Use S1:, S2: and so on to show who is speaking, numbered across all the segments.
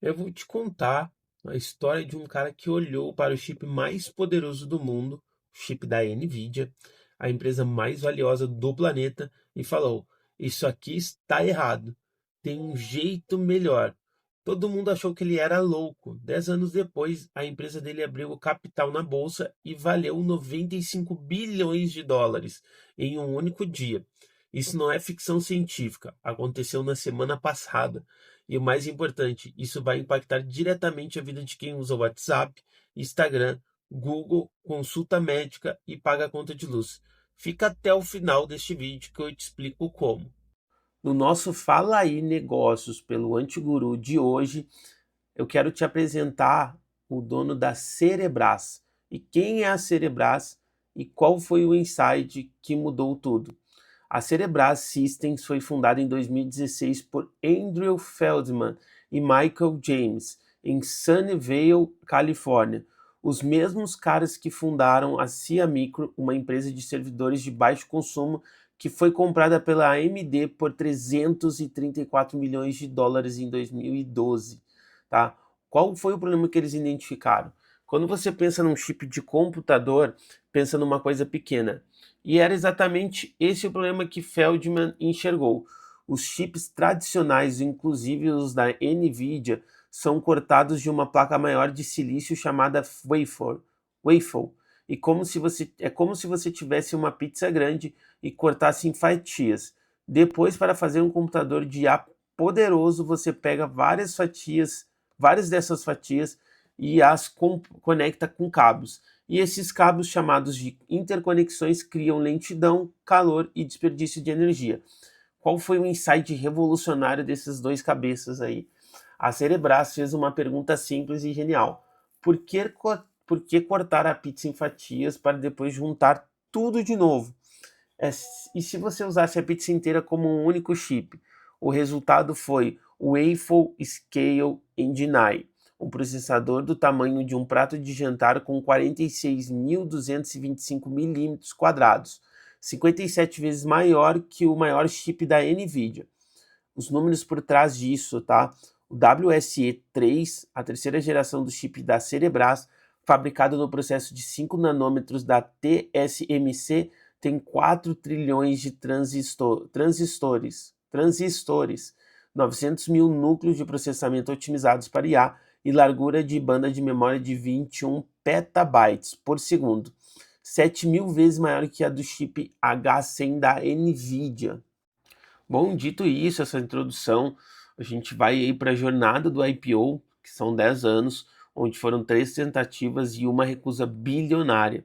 S1: Eu vou te contar a história de um cara que olhou para o chip mais poderoso do mundo, o chip da Nvidia, a empresa mais valiosa do planeta, e falou: Isso aqui está errado. Tem um jeito melhor. Todo mundo achou que ele era louco. 10 anos depois, a empresa dele abriu o capital na bolsa e valeu 95 bilhões de dólares em um único dia. Isso não é ficção científica, aconteceu na semana passada. E o mais importante, isso vai impactar diretamente a vida de quem usa o WhatsApp, Instagram, Google, consulta médica e paga a conta de luz. Fica até o final deste vídeo que eu te explico como. No nosso Fala aí Negócios pelo Antiguru de hoje, eu quero te apresentar o dono da Cerebras. E quem é a Cerebras e qual foi o insight que mudou tudo? A Cerebras Systems foi fundada em 2016 por Andrew Feldman e Michael James, em Sunnyvale, Califórnia. Os mesmos caras que fundaram a Cia Micro, uma empresa de servidores de baixo consumo que foi comprada pela AMD por 334 milhões de dólares em 2012. Tá? Qual foi o problema que eles identificaram? Quando você pensa num chip de computador, pensa numa coisa pequena. E era exatamente esse o problema que Feldman enxergou. Os chips tradicionais, inclusive os da Nvidia, são cortados de uma placa maior de silício chamada waffle. E é como se você tivesse uma pizza grande e cortasse em fatias. Depois, para fazer um computador de IA poderoso, você pega várias dessas fatias e as conecta com cabos. E esses cabos chamados de interconexões criam lentidão, calor e desperdício de energia. Qual foi o insight revolucionário desses dois cabeças aí? A Cerebras fez uma pergunta simples e genial. Por que cortar a pizza em fatias para depois juntar tudo de novo? E se você usasse a pizza inteira como um único chip? O resultado foi o Waffle Scale Engine, um processador do tamanho de um prato de jantar com 46.225 milímetros quadrados, 57 vezes maior que o maior chip da Nvidia. Os números por trás disso, tá? O WSE3, a terceira geração do chip da Cerebras, fabricado no processo de 5 nanômetros da TSMC, tem 4 trilhões de transistores, 900 mil núcleos de processamento otimizados para IA e largura de banda de memória de 21 petabytes por segundo, 7.000 vezes maior que a do chip H100 da NVIDIA. Bom, dito isso, essa introdução, a gente vai aí para a jornada do IPO, que são 10 anos, onde foram 3 tentativas e uma recusa bilionária.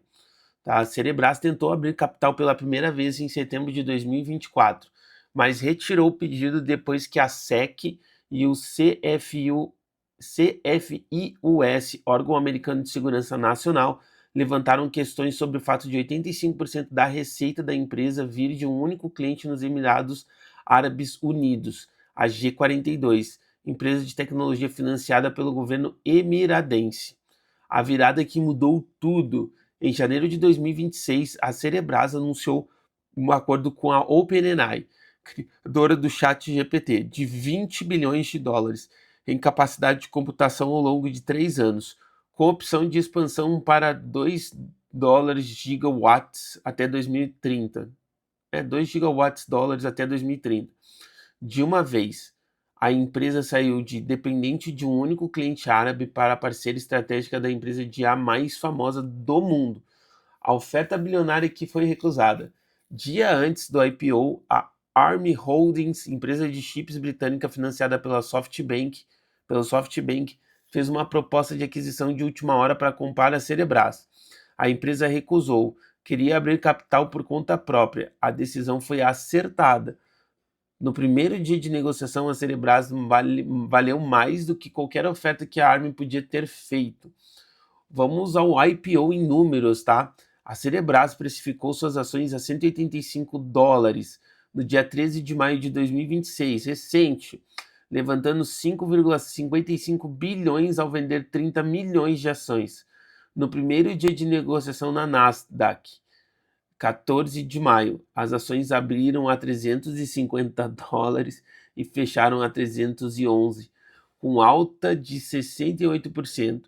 S1: Tá? A Cerebras tentou abrir capital pela primeira vez em setembro de 2024, mas retirou o pedido depois que a SEC e o CFIUS, órgão americano de segurança nacional, levantaram questões sobre o fato de 85% da receita da empresa vir de um único cliente nos Emirados Árabes Unidos, a G42, empresa de tecnologia financiada pelo governo emiradense. A virada que mudou tudo. Em janeiro de 2026, a Cerebras anunciou um acordo com a OpenAI, criadora do ChatGPT, de 20 bilhões de dólares em capacidade de computação ao longo de 3 anos, com opção de expansão para 2 dólares gigawatts até 2030. 2 gigawatts dólares até 2030. De uma vez, a empresa saiu de dependente de um único cliente árabe para a parceira estratégica da empresa de IA mais famosa do mundo. A oferta bilionária que foi recusada. Dia antes do IPO, a Arm Holdings, empresa de chips britânica financiada pelo SoftBank, fez uma proposta de aquisição de última hora para comprar a Cerebras. A empresa recusou, queria abrir capital por conta própria. A decisão foi acertada. No primeiro dia de negociação, a Cerebras valeu mais do que qualquer oferta que a Arm podia ter feito. Vamos ao IPO em números, tá? A Cerebras precificou suas ações a 185 dólares no dia 13 de maio de 2026, recente, levantando 5,55 bilhões ao vender 30 milhões de ações. No primeiro dia de negociação na Nasdaq, 14 de maio, as ações abriram a 350 dólares e fecharam a 311. com alta de 68%.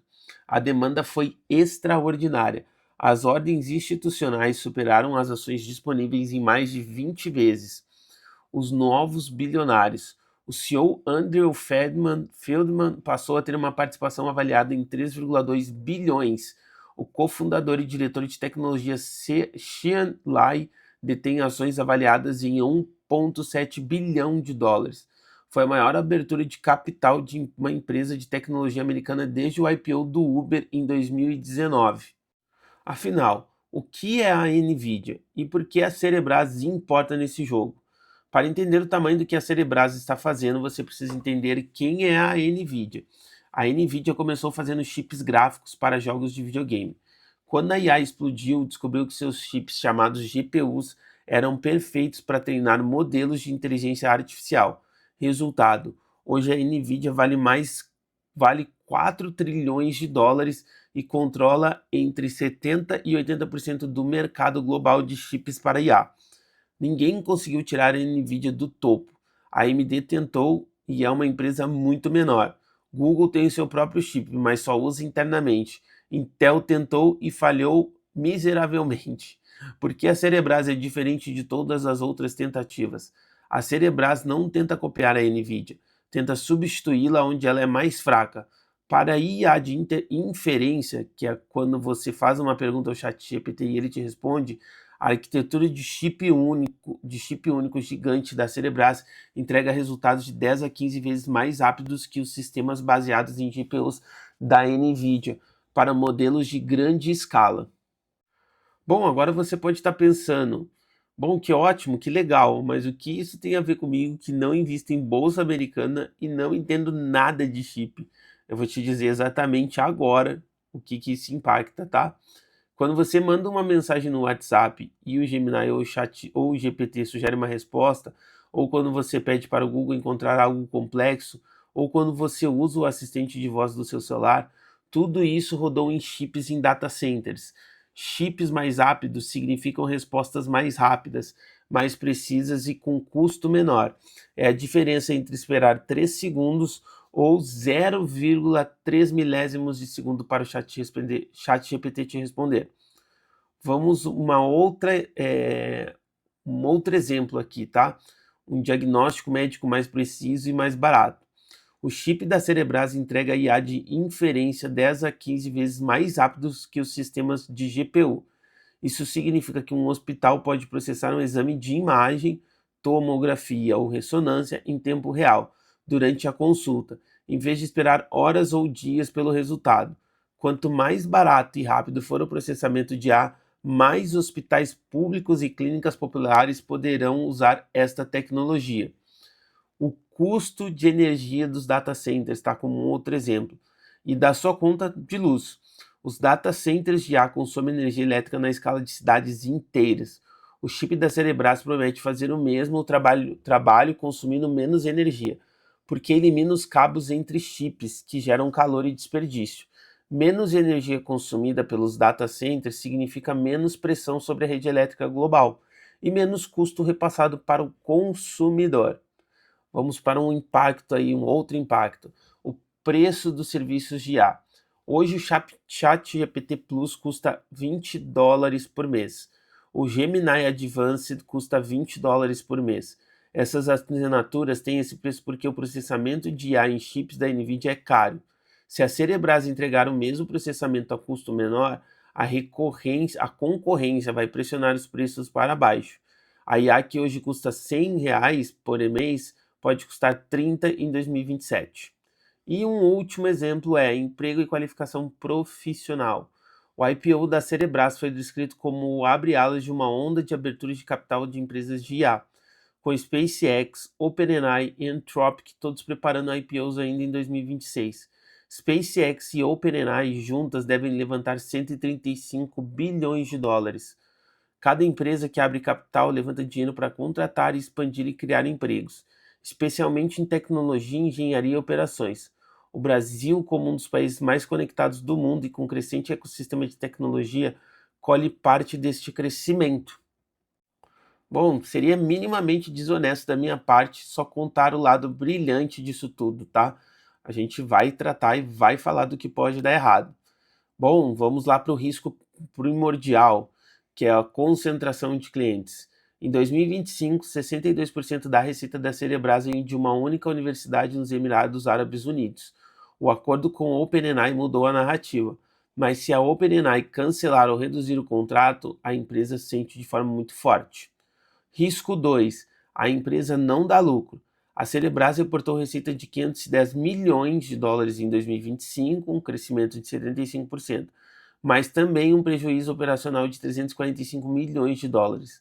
S1: A demanda foi extraordinária. As ordens institucionais superaram as ações disponíveis em mais de 20 vezes. Os novos bilionários. O CEO Andrew Feldman passou a ter uma participação avaliada em 3,2 bilhões. O cofundador e diretor de tecnologia Sean Lai detém ações avaliadas em 1,7 bilhão de dólares. Foi a maior abertura de capital de uma empresa de tecnologia americana desde o IPO do Uber em 2019. Afinal, o que é a NVIDIA e por que a Cerebras importa nesse jogo? Para entender o tamanho do que a Cerebras está fazendo, você precisa entender quem é a NVIDIA. A NVIDIA começou fazendo chips gráficos para jogos de videogame. Quando a IA explodiu, descobriu que seus chips, chamados GPUs, eram perfeitos para treinar modelos de inteligência artificial. Resultado: hoje a NVIDIA vale 4 trilhões de dólares e controla entre 70% e 80% do mercado global de chips para IA. Ninguém conseguiu tirar a NVIDIA do topo. A AMD tentou e é uma empresa muito menor. Google tem o seu próprio chip, mas só usa internamente. Intel tentou e falhou miseravelmente. Porque a Cerebras é diferente de todas as outras tentativas. A Cerebras não tenta copiar a NVIDIA, tenta substituí-la onde ela é mais fraca. Para a IA de inferência, que é quando você faz uma pergunta ao ChatGPT e ele te responde, a arquitetura de chip único gigante da Cerebras entrega resultados de 10 a 15 vezes mais rápidos que os sistemas baseados em GPUs da NVIDIA para modelos de grande escala. Bom, agora você pode estar pensando, bom, que ótimo, que legal, mas o que isso tem a ver comigo que não invisto em bolsa americana e não entendo nada de chip? Eu vou te dizer exatamente agora o que isso impacta, tá? Quando você manda uma mensagem no WhatsApp e o Gemini ou o Chat ou o GPT sugere uma resposta, ou quando você pede para o Google encontrar algo complexo, ou quando você usa o assistente de voz do seu celular, tudo isso rodou em chips em data centers. Chips mais rápidos significam respostas mais rápidas, mais precisas e com custo menor. É a diferença entre esperar 3 segundos ou 0,3 milésimos de segundo para o ChatGPT te responder. Vamos um outro exemplo aqui, tá? Um diagnóstico médico mais preciso e mais barato. O chip da Cerebras entrega IA de inferência 10 a 15 vezes mais rápidos que os sistemas de GPU. Isso significa que um hospital pode processar um exame de imagem, tomografia ou ressonância em tempo real, durante a consulta, em vez de esperar horas ou dias pelo resultado. Quanto mais barato e rápido for o processamento de IA, mais hospitais públicos e clínicas populares poderão usar esta tecnologia. O custo de energia dos data centers está como um outro exemplo. E da sua conta de luz. Os data centers de IA consomem energia elétrica na escala de cidades inteiras. O chip da Cerebras promete fazer o mesmo trabalho consumindo menos energia, porque elimina os cabos entre chips, que geram calor e desperdício. Menos energia consumida pelos data centers significa menos pressão sobre a rede elétrica global e menos custo repassado para o consumidor. Vamos para um outro impacto. O preço dos serviços de IA. Hoje o ChatGPT Plus custa $20 por mês. O Gemini Advanced custa $20 por mês. Essas assinaturas têm esse preço porque o processamento de IA em chips da NVIDIA é caro. Se a Cerebras entregar o mesmo processamento a custo menor, a concorrência vai pressionar os preços para baixo. A IA que hoje custa R$100 por mês pode custar 30 em 2027. E um último exemplo é emprego e qualificação profissional. O IPO da Cerebras foi descrito como o abre-alas de uma onda de abertura de capital de empresas de IA, com SpaceX, OpenAI e Anthropic todos preparando IPOs ainda em 2026. SpaceX e OpenAI juntas devem levantar 135 bilhões de dólares. Cada empresa que abre capital levanta dinheiro para contratar, expandir e criar empregos, especialmente em tecnologia, engenharia e operações. O Brasil, como um dos países mais conectados do mundo e com crescente ecossistema de tecnologia, colhe parte deste crescimento. Bom, seria minimamente desonesto da minha parte só contar o lado brilhante disso tudo, tá? A gente vai tratar e vai falar do que pode dar errado. Bom, vamos lá para o risco primordial, que é a concentração de clientes. Em 2025, 62% da receita da Cerebras vem de uma única universidade nos Emirados Árabes Unidos. O acordo com a OpenAI mudou a narrativa, mas se a OpenAI cancelar ou reduzir o contrato, a empresa sente de forma muito forte. Risco 2. A empresa não dá lucro. A Cerebras reportou receita de 510 milhões de dólares em 2025, um crescimento de 75%, mas também um prejuízo operacional de 345 milhões de dólares.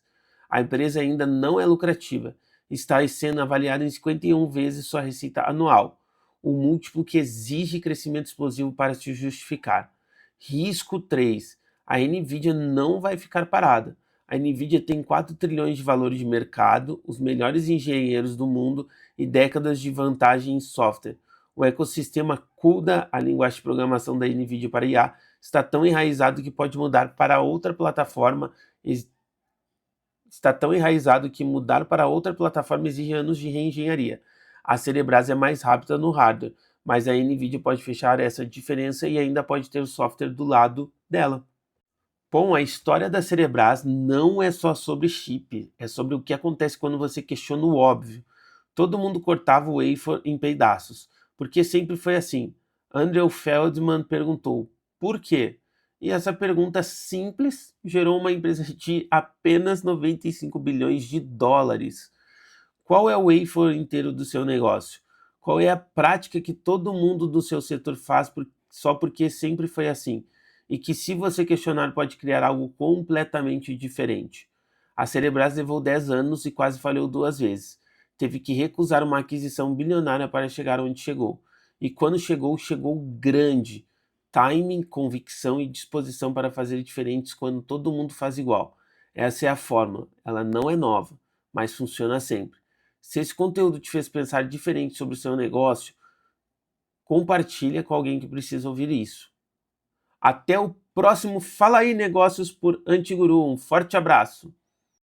S1: A empresa ainda não é lucrativa, está sendo avaliada em 51 vezes sua receita anual, um múltiplo que exige crescimento explosivo para se justificar. Risco 3. A Nvidia não vai ficar parada. A Nvidia tem 4 trilhões de valor de mercado, os melhores engenheiros do mundo e décadas de vantagem em software. O ecossistema CUDA, a linguagem de programação da Nvidia para IA, está tão enraizado que pode mudar para outra plataforma. Está tão enraizado que mudar para outra plataforma exige anos de reengenharia. A Cerebras é mais rápida no hardware, mas a Nvidia pode fechar essa diferença e ainda pode ter o software do lado dela. Bom, a história da Cerebras não é só sobre chip, é sobre o que acontece quando você questiona o óbvio. Todo mundo cortava o wafer em pedaços, porque sempre foi assim. Andrew Feldman perguntou, por quê? E essa pergunta simples gerou uma empresa de apenas 95 bilhões de dólares. Qual é o wafer inteiro do seu negócio? Qual é a prática que todo mundo do seu setor faz só porque sempre foi assim? E que, se você questionar, pode criar algo completamente diferente. A Cerebras levou 10 anos e quase falhou 2 vezes. Teve que recusar uma aquisição bilionária para chegar onde chegou. E quando chegou, chegou grande. Timing, convicção e disposição para fazer diferentes quando todo mundo faz igual. Essa é a fórmula. Ela não é nova, mas funciona sempre. Se esse conteúdo te fez pensar diferente sobre o seu negócio, compartilha com alguém que precisa ouvir isso. Até o próximo Fala aí Negócios por Antiguru. Um forte abraço!